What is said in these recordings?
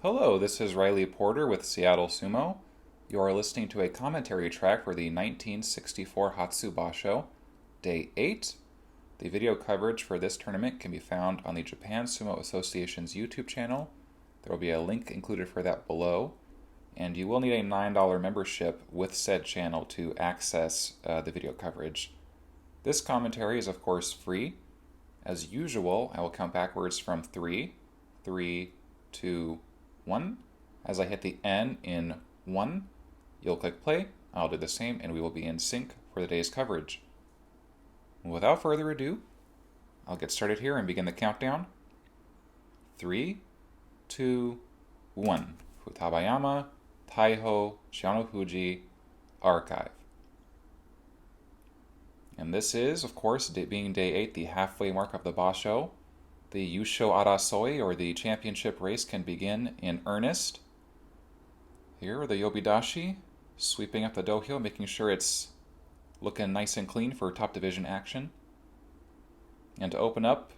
Hello, this is Riley Porter with Seattle Sumo. You are listening to a commentary track for the 1964 Hatsu Basho, Day 8. The video coverage for this tournament can be found on the Japan Sumo Association's YouTube channel. There will be a link included for that below, and you will need a $9 membership with said channel to access the video coverage. This commentary is, of course, free. As usual, I will count backwards from 3, 2, 1. As I hit the N in 1, you'll click play. I'll do the same, and we will be in sync for the day's coverage. Without further ado, I'll get started here and begin the countdown. 3, 2, 1. Futabayama, Taiho, Shianofuji, Archive. And this is, of course, being Day 8, the halfway mark of the Basho. The Yusho Arasoi, or the championship race, can begin in earnest. Here, the Yobidashi, sweeping up the dohyo, making sure it's looking nice and clean for top division action. And to open up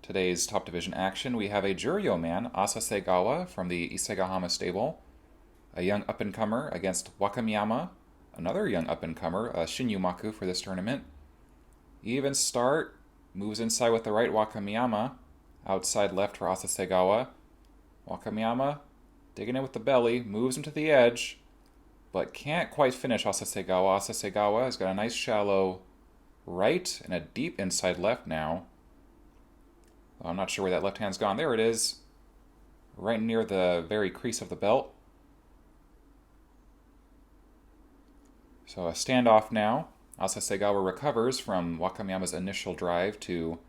today's top division action, we have a Juryo man, Asasegawa, from the Isegahama stable, a young up-and-comer against Wakamiyama, another young up-and-comer, Shinyumaku for this tournament. Even start, moves inside with the right Wakamiyama, outside left for Asasegawa. Wakamiyama digging in with the belly, moves him to the edge, but can't quite finish Asasegawa. Asasegawa has got a nice shallow right and a deep inside left now. I'm not sure where that left hand's gone. There it is, right near the very crease of the belt. So a standoff now. Asasegawa recovers from Wakamiyama's initial drive to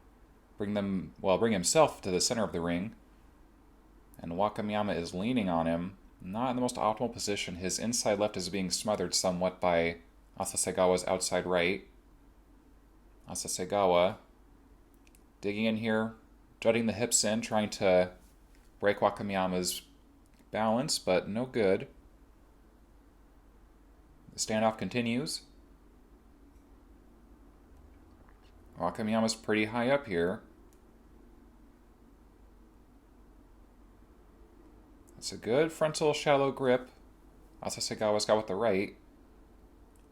bring himself to the center of the ring. And Wakamiyama is leaning on him, not in the most optimal position. His inside left is being smothered somewhat by Asasegawa's outside right. Asasegawa digging in here, jutting the hips in, trying to break Wakamiyama's balance, but no good. The standoff continues. Wakamiyama's pretty high up here. It's a good frontal shallow grip Asasegawa's got with the right.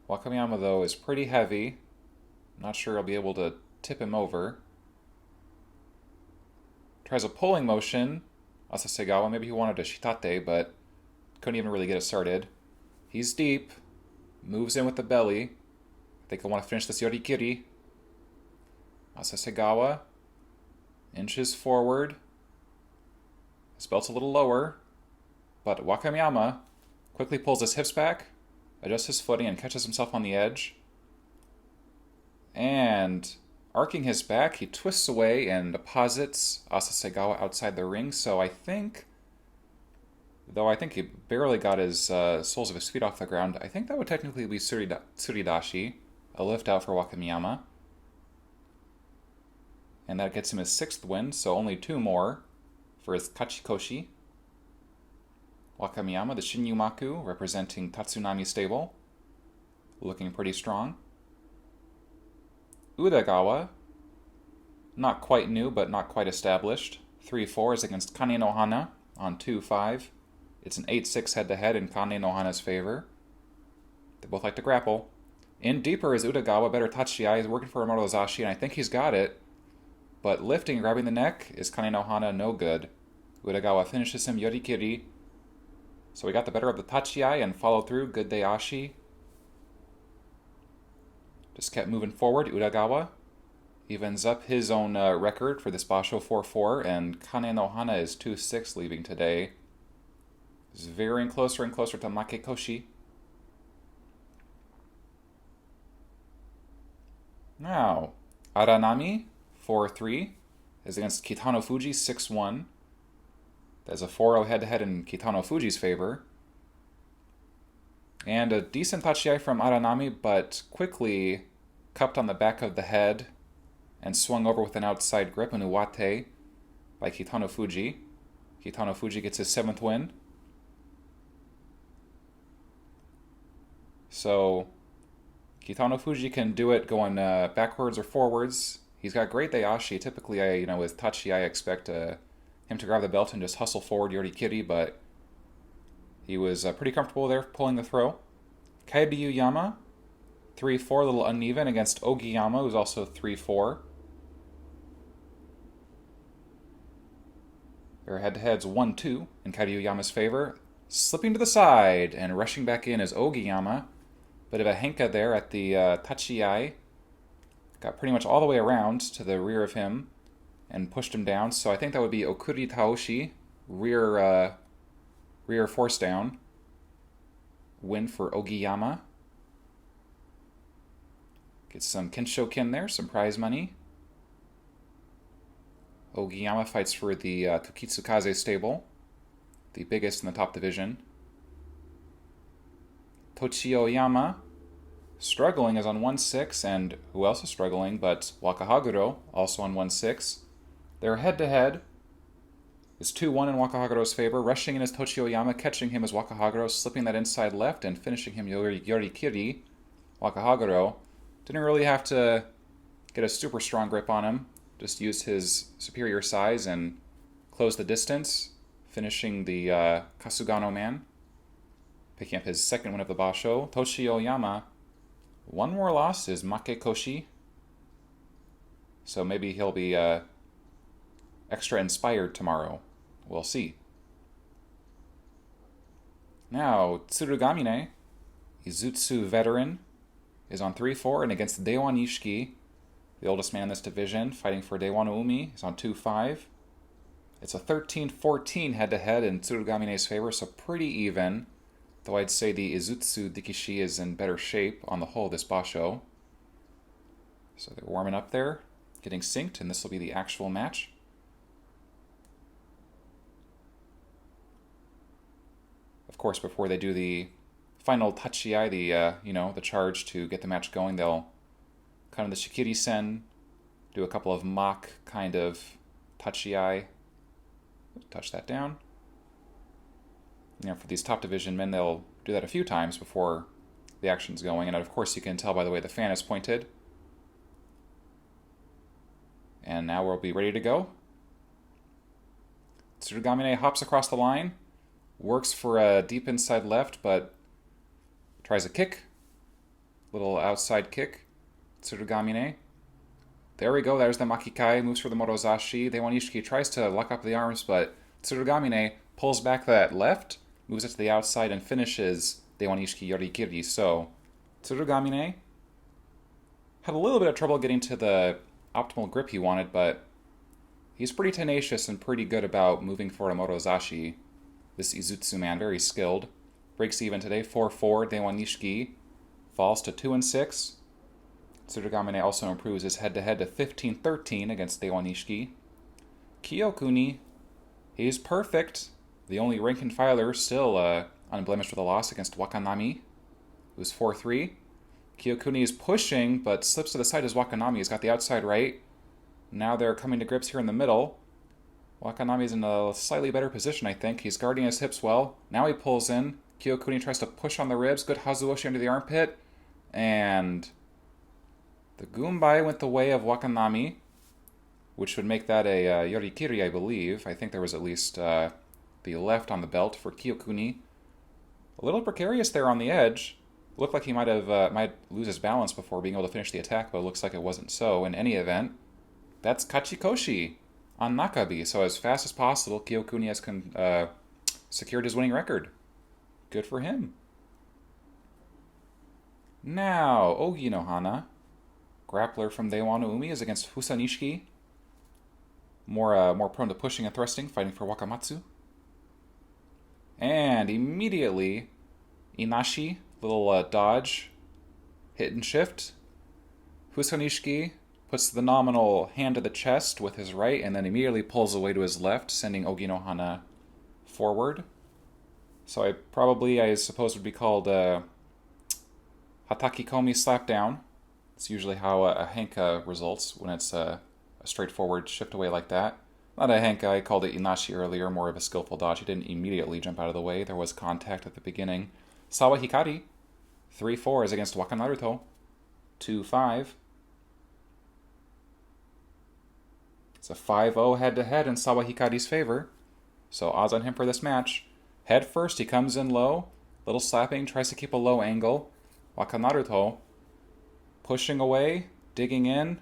Wakamiyama, though, is pretty heavy. Not sure I'll be able to tip him over. Tries a pulling motion, Asasegawa. Maybe he wanted a shitate, but couldn't even really get it started. He's deep. Moves in with the belly. I think I want to finish this yorikiri. Asasegawa inches forward. His belt's a little lower, but Wakamiyama quickly pulls his hips back, adjusts his footing, and catches himself on the edge. And arcing his back, he twists away and deposits Asasegawa outside the ring. So I think he barely got his soles of his feet off the ground, I think that would technically be Tsuridashi, a lift out for Wakamiyama. And that gets him his 6th win, so only 2 more for his Kachikoshi. Wakamiyama, the Shinyumaku, representing Tatsunami stable, looking pretty strong. Udagawa, not quite new, but not quite established. 3-4 is against Kane no Hana on 2-5. It's an 8-6 head-to-head in Kane no Hana's favor. They both like to grapple. In deeper is Udagawa, better tachiai. He's working for a Morozashi, and I think he's got it. But lifting and grabbing the neck is Kane no Hana, no good. Udagawa finishes him yorikiri. So we got the better of the tachiai and followed through. Good dayashi. Just kept moving forward. Udagawa evens up his own record for this Basho 4-4, and Kane no Hana is 2-6 leaving today. He's veering closer and closer to Makekoshi. Now, Aranami, 4-3, is against Kitano Fuji, 6-1. There's a 4-0 head-to-head in Kitano Fuji's favor. And a decent tachiai from Aranami, but quickly cupped on the back of the head and swung over with an outside grip, an uwate, by Kitano Fuji. Kitano Fuji gets his 7th win. So Kitano Fuji can do it going backwards or forwards. He's got great dayashi. Typically, with tachi, I expect him to grab the belt and just hustle forward Yorikiri, but he was pretty comfortable there pulling the throw. Kairyu Yama, 3-4, a little uneven against Ogiyama, who's also 3-4. Their head-to-head's 1-2 in Kairyu Yama's favor. Slipping to the side and rushing back in is Ogiyama. Bit of a henka there at the tachiai. Got pretty much all the way around to the rear of him and pushed him down. So I think that would be Okuri Taoshi, rear force down. Win for Ogiyama. Get some Kenshoken there, some prize money. Ogiyama fights for the Tokitsukaze stable, the biggest in the top division. Tochio Yama, struggling, is on 1-6, and who else is struggling but Wakahaguro, also on 1-6. Their head-to-head is 2-1 in Wakahaguro's favor. Rushing in is Tochio Yama, catching him as Wakahaguro, slipping that inside left and finishing him Yorikiri. Wakahaguro didn't really have to get a super strong grip on him. Just used his superior size and closed the distance, finishing the Kasugano man, picking up his second win of the Basho. Toshio Yama, one more loss is Makekoshi, so maybe he'll be extra inspired tomorrow. We'll see. Now, Tsurugamine, Izutsu veteran, is on 3-4 and against Dewa Nishiki, the oldest man in this division, fighting for Dewa no Umi. He's on 2-5. It's a 13-14 head-to-head in Tsurugamine's favor, so pretty even. Though I'd say the Izutsu Dikishi is in better shape on the whole this Basho. So they're warming up there, getting synced, and this will be the actual match. Of course, before they do the final tachiai, the charge to get the match going, they'll kind of the shikiri-sen, do a couple of mock kind of tachiai. Touch that down. For these top division men, they'll do that a few times before the action's going. And of course, you can tell by the way the fan is pointed. And now we'll be ready to go. Tsurugamine hops across the line, works for a deep inside left, but tries a kick. Little outside kick. Tsurugamine. There we go, there's the Makikai, moves for the Morozashi. Dewa Nishiki tries to lock up the arms, but Tsurugamine pulls back that left, moves it to the outside, and finishes Dewa Nishiki Yorikiri. So, Tsurugamine had a little bit of trouble getting to the optimal grip he wanted, but he's pretty tenacious and pretty good about moving for a Morozashi. This Izutsu man, very skilled. Breaks even today, 4-4. Dewa Nishiki falls to 2-6. Tsurugamine also improves his head-to-head to 15-13 against Dewa Nishiki. Kiyokuni, he's perfect. The only rank-and-filer still unblemished with a loss against Wakanami, who's 4-3. Kiyokuni is pushing, but slips to the side as Wakanami. He's got the outside right. Now they're coming to grips here in the middle. Wakanami's in a slightly better position, I think. He's guarding his hips well. Now he pulls in. Kiyokuni tries to push on the ribs. Good Hazuoshi under the armpit. And the Gumbai went the way of Wakanami, which would make that a Yorikiri, I believe. I think there was at least the left on the belt for Kiyokuni. A little precarious there on the edge. Looked like he might lose his balance before being able to finish the attack, but it looks like it wasn't so. In any event, that's Kachikoshi on Nakabi. So as fast as possible, Kiyokuni has secured his winning record. Good for him. Now, Ogi no Hana, grappler from Dewa no Umi, is against Fusanishiki. More prone to pushing and thrusting, fighting for Wakamatsu. And immediately, Inashi, little dodge, hit and shift. Fusanishiki puts the nominal hand to the chest with his right, and then immediately pulls away to his left, sending Ogi no Hana forward. So I suppose would be called Hatakikomi slapdown. It's usually how a henka results when it's a straightforward shift away like that. Not a henka, I called it Inashi earlier, more of a skillful dodge. He didn't immediately jump out of the way. There was contact at the beginning. Sawa Hikari, 3-4 is against Wakanaruto, 2-5. It's a 5-0 head-to-head in Sawa Hikari's favor. So odds on him for this match. Head first, he comes in low. Little slapping, tries to keep a low angle. Wakanaruto pushing away, digging in.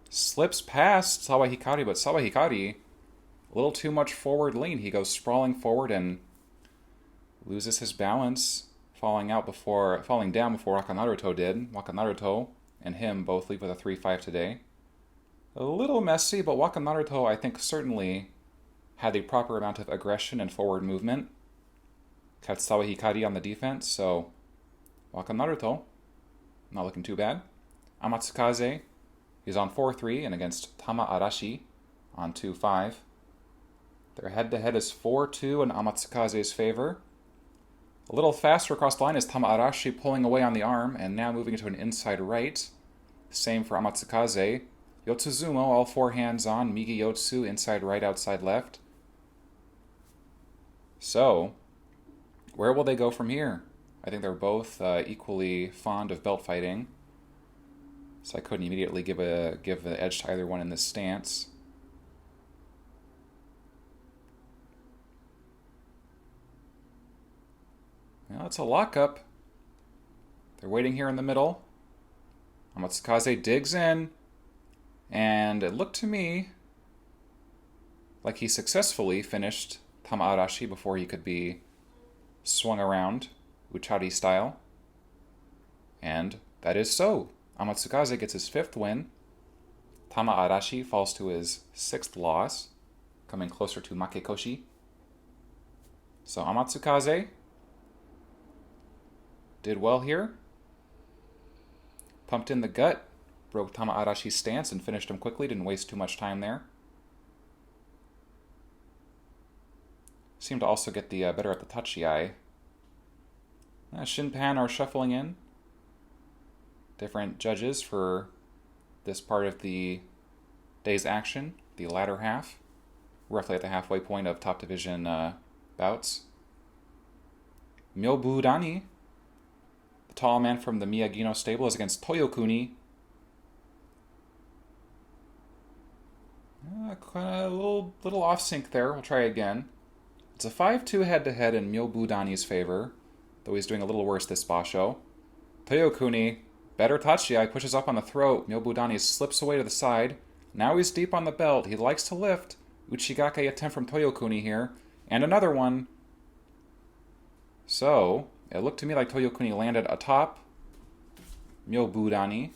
Slips past Sawa Hikari, but Sawa Hikari, a little too much forward lean. He goes sprawling forward and loses his balance, falling down before Wakanaruto did. Wakanaruto and him both leave with a 3-5 today. A little messy, but Wakanaruto, I think, certainly had the proper amount of aggression and forward movement. Kept Sawa Hikari on the defense, so Wakanaruto, not looking too bad. Amatsukaze, he's on 4-3 and against Tama Arashi on 2-5. Their head-to-head is 4-2 in Amatsukaze's favor. A little faster across the line is Tama Arashi pulling away on the arm and now moving into an inside right. Same for Amatsukaze. Yotsuzumo, all four hands on, Migi Yotsu, inside right, outside left. So, where will they go from here? I think they're both equally fond of belt fighting, so I couldn't immediately give the edge to either one in this stance. Well, it's a lockup. They're waiting here in the middle. Amatsukaze digs in, and it looked to me like he successfully finished Tama Arashi before he could be swung around, Uchari style. And that is so. Amatsukaze gets his 5th win. Tama Arashi falls to his 6th loss, coming closer to Makekoshi. So Amatsukaze did well here. Pumped in the gut, broke Tama Arashi's stance and finished him quickly, didn't waste too much time there. Seemed to also get the better at the tachi-ai. Shinpan are shuffling in. Different judges for this part of the day's action, the latter half, roughly at the halfway point of top division bouts. Myobudani, the tall man from the Miyagino stable, is against Toyokuni. Kind of a little off sync there. We'll try again. It's a 5-2 head-to-head in Myobudani's favor, though he's doing a little worse this basho. Toyokuni, better tachi-ai, pushes up on the throat. Myobudani slips away to the side. Now he's deep on the belt. He likes to lift. Uchigake attempt from Toyokuni here. And another one. So, it looked to me like Toyokuni landed atop Myobudani.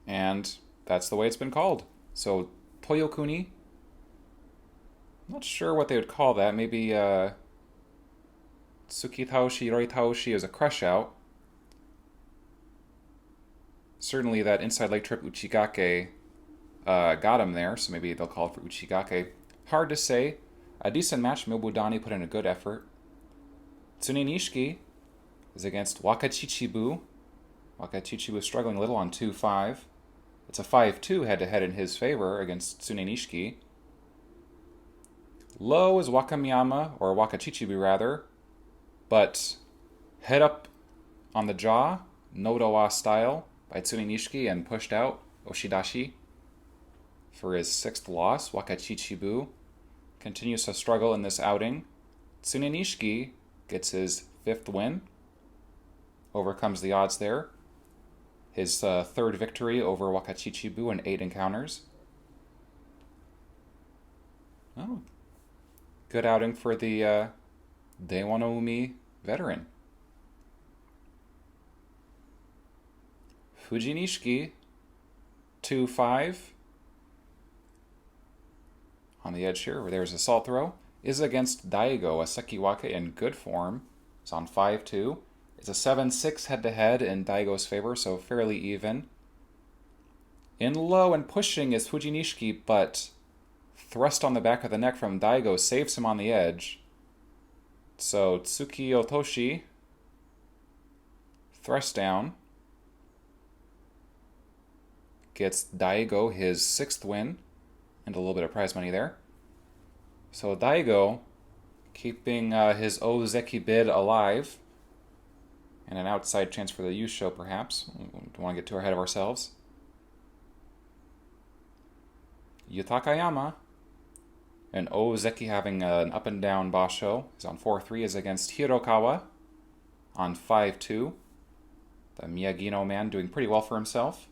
And that's the way it's been called. So, Toyokuni, not sure what they would call that. Maybe Tsuki Taoshi, Roi Taoshi is a crush out. Certainly that inside leg trip Uchigake got him there, so maybe they'll call it for Uchigake. Hard to say. A decent match. Myobudani put in a good effort. Tsune Nishiki is against Wakachichibu. Wakachichibu is struggling a little on 2-5. It's a 5-2 head-to-head in his favor against Tsune Nishiki. Low is Wakamiyama, or Wakachichibu rather, but head up on the jaw, Nodowa style, by Tsune Nishiki and pushed out, Oshidashi. For his 6th loss, Wakachichibu continues to struggle in this outing. Tsune Nishiki gets his 5th win, overcomes the odds there. His 3rd victory over Wakachichibu in 8 encounters. Oh, good outing for the Deiwa no Umi veteran. Fuji Nishiki, 2-5. On the edge here, where there's a salt throw, is against Daigo, a Sekiwake in good form. It's on 5-2. It's a 7-6 head-to-head in Daigo's favor, so fairly even. In low and pushing is Fuji Nishiki, but thrust on the back of the neck from Daigo saves him on the edge. So Tsuki Otoshi, thrust down, gets Daigo his 6th win, and a little bit of prize money there. So Daigo keeping his Ozeki bid alive, and an outside chance for the Yusho perhaps. We don't want to get too ahead of ourselves. Yutakayama. And Ozeki having an up and down basho. He's on 4-3 is against Hirokawa on 5-2. The Miyagino man doing pretty well for himself.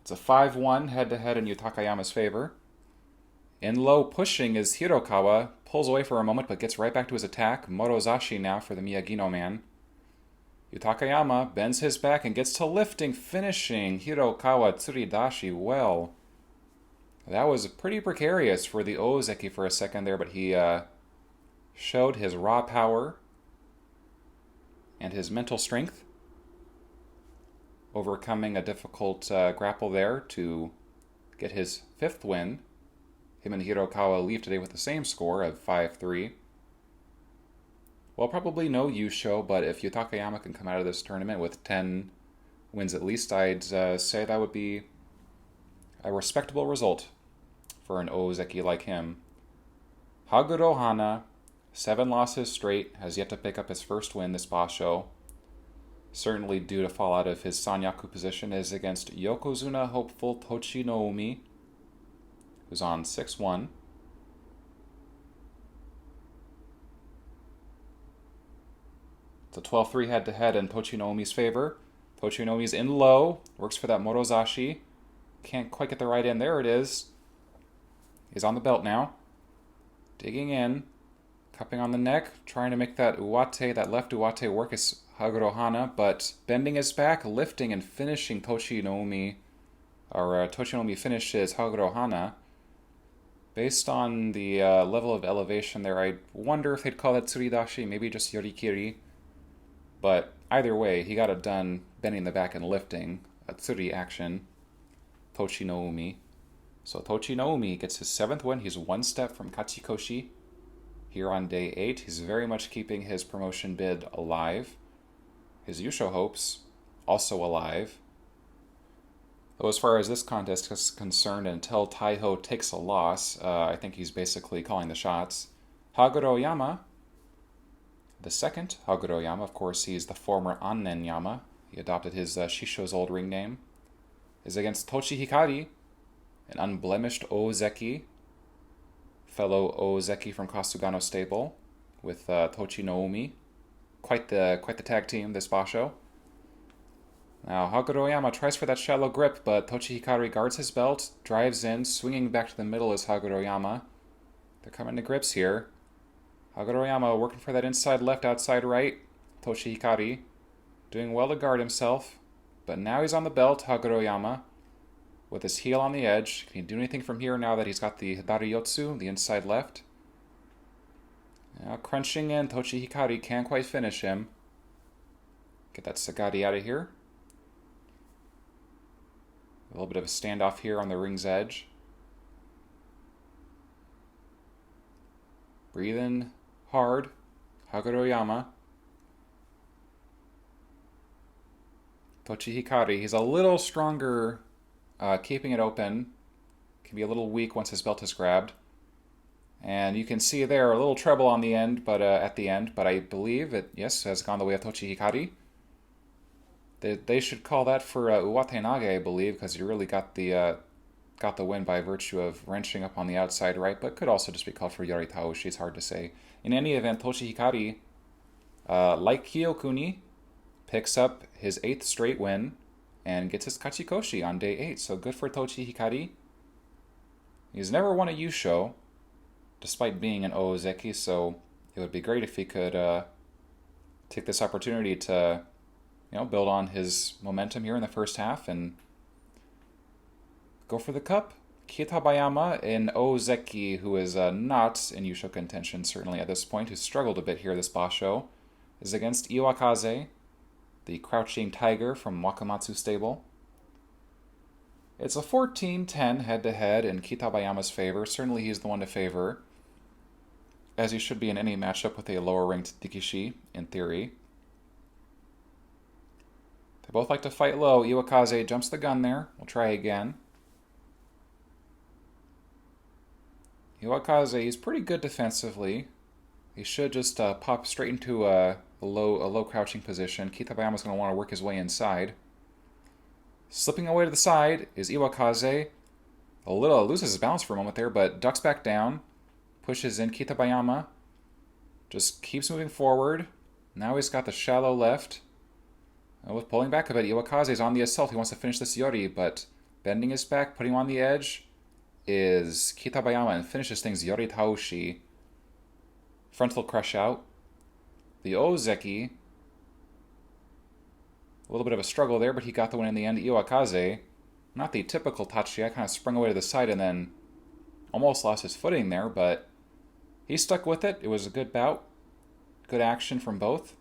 It's a 5-1 head-to-head in Yutakayama's favor. In low pushing is Hirokawa. Pulls away for a moment but gets right back to his attack. Morozashi now for the Miyagino man. Yutakayama bends his back and gets to lifting, finishing Hirokawa Tsuridashi well. That was pretty precarious for the Ozeki for a second there, but he showed his raw power and his mental strength, overcoming a difficult grapple there to get his 5th win. Him and Hirokawa leave today with the same score of 5-3. Well, probably no Yusho, but if Yutakayama can come out of this tournament with 10 wins at least, I'd say that would be a respectable result for an Ozeki like him. Haguro Hana, 7 losses straight, has yet to pick up his first win this basho. Certainly due to fall out of his Sanyaku position, is against Yokozuna hopeful Tochi no Umi, who's on 6-1. It's a 12-3 head-to-head in Tochi no Umi's favor. Tochi no Umi's in low, works for that Morozashi. Can't quite get the right in. There it is. He's on the belt now. Digging in. Cupping on the neck. Trying to make that uwate, that left uwate work as Haguro Hana, but bending his back, lifting and finishing Tochi no Umi. Tochi no Umi finishes Haguro Hana. Based on the level of elevation there, I wonder if they'd call that Tsuridashi, maybe just Yorikiri. But either way, he got it done bending the back and lifting. A Tsuri action. Tochi no Umi. So Tochi no Umi gets his 7th win. He's 1 step from Kachikoshi here on day 8. He's very much keeping his promotion bid alive. His Yusho hopes also alive. Though as far as this contest is concerned, until Taiho takes a loss, I think he's basically calling the shots. Haguro Yama, the second Haguro Yama, of course, he's the former Annen Yama. He adopted his Shisho's old ring name. Is against Tochi Hikari, an unblemished Ozeki, fellow Ozeki from Kasugano stable, with Tochi no Umi. Quite the tag team this basho. Now Haguro Yama tries for that shallow grip, but Tochi Hikari guards his belt, drives in, swinging back to the middle is Haguro Yama. They're coming to grips here. Haguro Yama working for that inside left, outside right. Tochi Hikari doing well to guard himself, but now he's on the belt, Haguro Yama, with his heel on the edge. Can he do anything from here now that he's got the Hidariyotsu, the inside left? Now crunching in, Tochi Hikari can't quite finish him. Get that Sagari out of here. A little bit of a standoff here on the ring's edge. Breathing hard, Haguro Yama. Tochi Hikari, he's a little stronger keeping it open. Can be a little weak once his belt is grabbed. And you can see there a little treble on the end, but at the end, but I believe it, yes, has gone the way of Tochi Hikari. They should call that for Uwate Nage, I believe, because he really got the win by virtue of wrenching up on the outside right, but could also just be called for Yori Taoshi, it's hard to say. In any event, Tochi Hikari, like Kiyokuni, picks up his 8th straight win and gets his Kachikoshi on day 8, so good for Tochi Hikari. He's never won a Yusho, despite being an Ozeki, so it would be great if he could take this opportunity to build on his momentum here in the first half and go for the cup. Kitabayama, an Ozeki who is not in Yusho contention, certainly at this point, who struggled a bit here this basho, is against Iwakaze, the crouching tiger from Wakamatsu stable. It's a 14-10 head-to-head in Kitabayama's favor. Certainly he's the one to favor, as he should be in any matchup with a lower-ranked Dikishi, in theory. They both like to fight low. Iwakaze jumps the gun there. We'll try again. Iwakaze, he's pretty good defensively. He should just pop straight into a low crouching position. Kitabayama's going to want to work his way inside. Slipping away to the side is Iwakaze. A little loses his balance for a moment there, but ducks back down. Pushes in Kitabayama. Just keeps moving forward. Now he's got the shallow left. With pulling back a bit, Iwakaze is on the assault. He wants to finish this Yori, but bending his back, putting him on the edge, is Kitabayama and finishes things Yori Taoshi. Frontal crush out. The Ozeki. A little bit of a struggle there, but he got the win in the end. Iwakaze, not the typical Tachiya, kind of sprung away to the side and then almost lost his footing there, but he stuck with it. It was a good bout. Good action from both.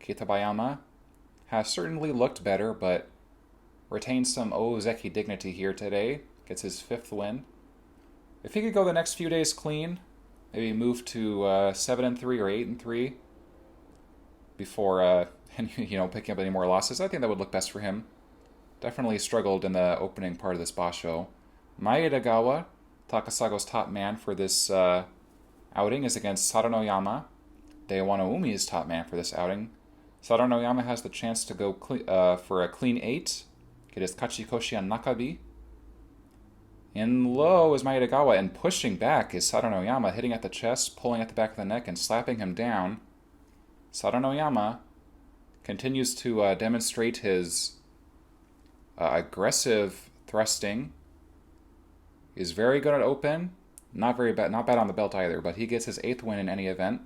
Kitabayama has certainly looked better, but retains some Ozeki dignity here today. Gets his 5th win. If he could go the next few days clean, maybe move to 7-3 or 8-3 before picking up any more losses, I think that would look best for him. Definitely struggled in the opening part of this basho. Maedagawa, Takasago's top man for this outing, is against Saranoyama. Deiwano is top man for this outing. Saranoyama has the chance to go for a clean 8. Get his Kachikoshi on Nakabi. In low is Maedagawa, and pushing back is Saranoyama, hitting at the chest, pulling at the back of the neck, and slapping him down. Saranoyama continues to demonstrate his aggressive thrusting. He's very good at open. Not bad on the belt either, but he gets his 8th win in any event.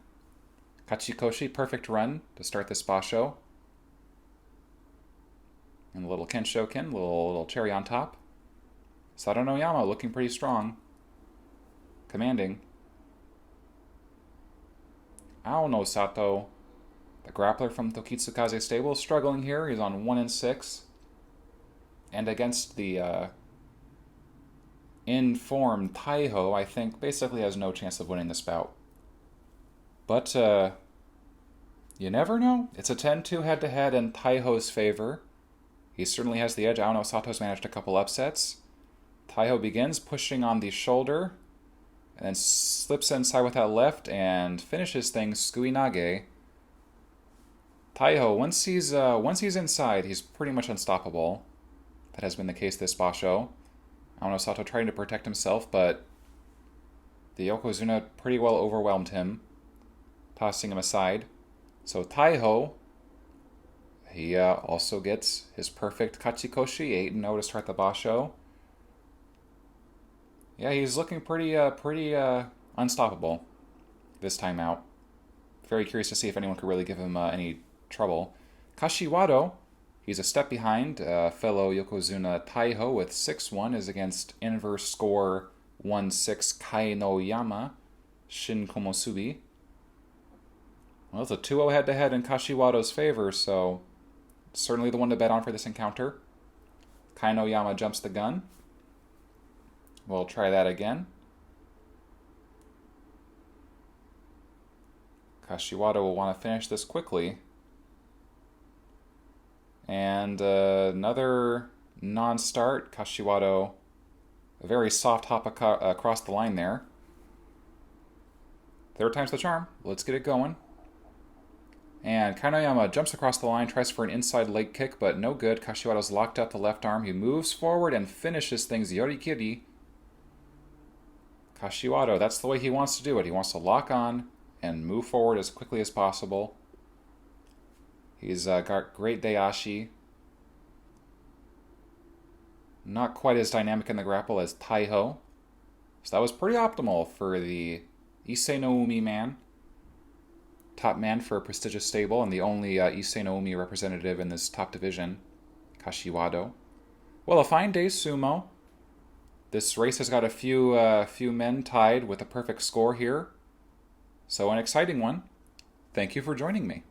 Kachikoshi, perfect run to start this basho. And a little Kenshoken, little cherry on top. Saranoyama looking pretty strong. Commanding. Aono Sato, the grappler from Tokitsukaze stable, struggling here. He's on 1-6. And against the in-form Taiho, I think basically has no chance of winning this bout. But you never know. It's a 10-2 head-to-head in Taiho's favor. He certainly has the edge. Aono Sato's managed a couple upsets. Taiho begins pushing on the shoulder, and then slips inside with that left and finishes things Suinage. Taiho, once he's inside, he's pretty much unstoppable. That has been the case this basho. Aono Sato trying to protect himself, but the Yokozuna pretty well overwhelmed him, tossing him aside. So Taiho, he also gets his perfect Kachikoshi, 8-0 to start the basho. Yeah, he's looking pretty unstoppable this time out. Very curious to see if anyone could really give him any trouble. Kashiwado, he's a step behind fellow Yokozuna Taiho with 6-1, is against inverse score 1-6 Kainoyama Shin Komosubi. Well, it's a 2-0 head-to-head in Kashiwado's favor, so certainly the one to bet on for this encounter. Kainoyama jumps the gun. We'll try that again. Kashiwado will want to finish this quickly. And another non-start. Kashiwado, a very soft hop across the line there. 3rd time's the charm. Let's get it going. And Kainoyama jumps across the line, tries for an inside leg kick, but no good. Kashiwado's locked up the left arm. He moves forward and finishes things Yorikiri. Kashiwado, that's the way he wants to do it. He wants to lock on and move forward as quickly as possible. He's got great Dayashi. Not quite as dynamic in the grapple as Taiho. So that was pretty optimal for the Issei no Umi man. Top man for a prestigious stable and the only Issei no Umi representative in this top division, Kashiwado. Well, a fine day's sumo. This race has got a few men tied with a perfect score here. So an exciting one. Thank you for joining me.